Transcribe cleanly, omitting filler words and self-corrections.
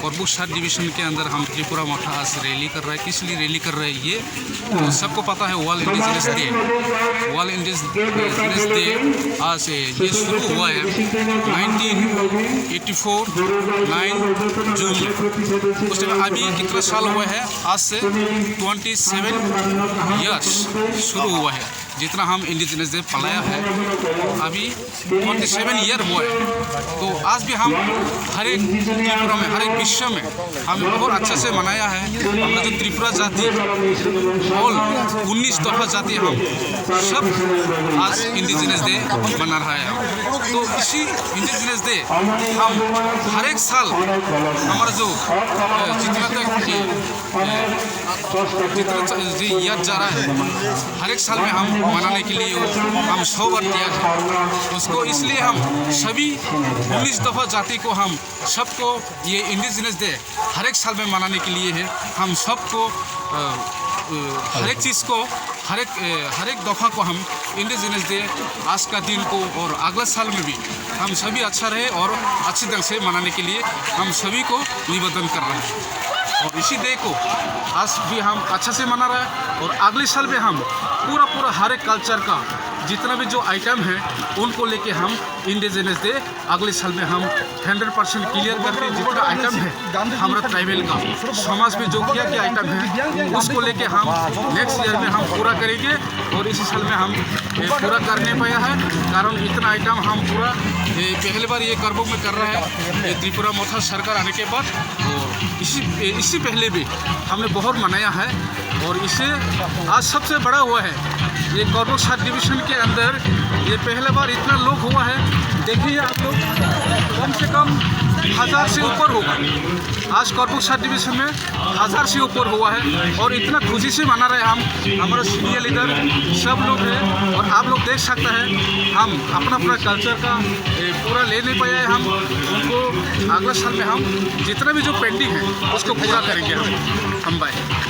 करबुक sub division के अंदर हम त्रिपुरा मोठा आज रैली कर रहे हैं। किस लिए रैली कर रहे हैं ये तो सबको पता है। वर्ल्ड इंडिजिनस डे आज ये शुरू हुआ है 1984 9 जून में। उस टाइम अभी कितना साल हुआ है? आज से 27 ईयर्स शुरू हुआ है जितना हम इंडिजिनस डे पलाया है। अभी 27 ईयर हुआ है। तो आज भी हम हर एक त्रिपुरा में, हर एक विश्व में हम बहुत अच्छे से मनाया है। हमारा जो त्रिपुरा जाति ऑल 19 दफा जाति हम सब आज इंडिजिनस डे मना रहा है। तो इसी इंडिजिनस डे हम हर एक साल हमारा जो जितना ईयर जा रहा है हर एक साल में हम मनाने के लिए हम 100 बार तैयार हैं उसको। इसलिए हम सभी 19 दफा जाति को हम सबको ये इंडिजिनस डे हर एक साल में मनाने के लिए है। हम सबको हर एक चीज़ को हर एक दफ़ा को हम इंडिजिनस डे आज का दिन को और अगले साल में भी हम सभी अच्छा रहे और अच्छे ढंग से मनाने के लिए हम सभी को निवेदन कर रहे हैं। और इसी डे को आज भी हम अच्छा से मना रहे हैं और अगले साल में हम पूरा हर एक कल्चर का जितना भी जो आइटम है उनको लेके हम इंडिजिनस डे अगले साल में हम 100% क्लियर करके जितना आइटम है हमारा ट्राइबल का समाज में जो क्या आइटम है उसको लेके हम नेक्स्ट ईयर में हम पूरा करेंगे। और इसी साल में हम पूरा कर नहीं पाया है कारण इतना आइटम हम पूरा पहली बार ये करबुक में कर रहे हैं त्रिपुरा मोठा सरकार आने के बाद। और इससे पहले भी हमने बहुत मनाया है और इसे आज सबसे बड़ा हुआ है ये करबुक सब डिवीज़न के अंदर ये पहले बार इतना लोग हुआ है। देखिए आप लोग कम से कम 1000 से ऊपर होगा। आज करबुक सब डिवीज़न में 1000 से ऊपर हुआ है और इतना खुशी से मना रहे हम। हमारा सीनियर लीडर सब लोग हैं और आप लोग देख सकते हैं हम अपना कल्चर का पूरा ले नहीं पाया है। हम उनको अगले साल में हम जितना भी जो पेंडिंग है उसको पूरा करेंगे हम बाय।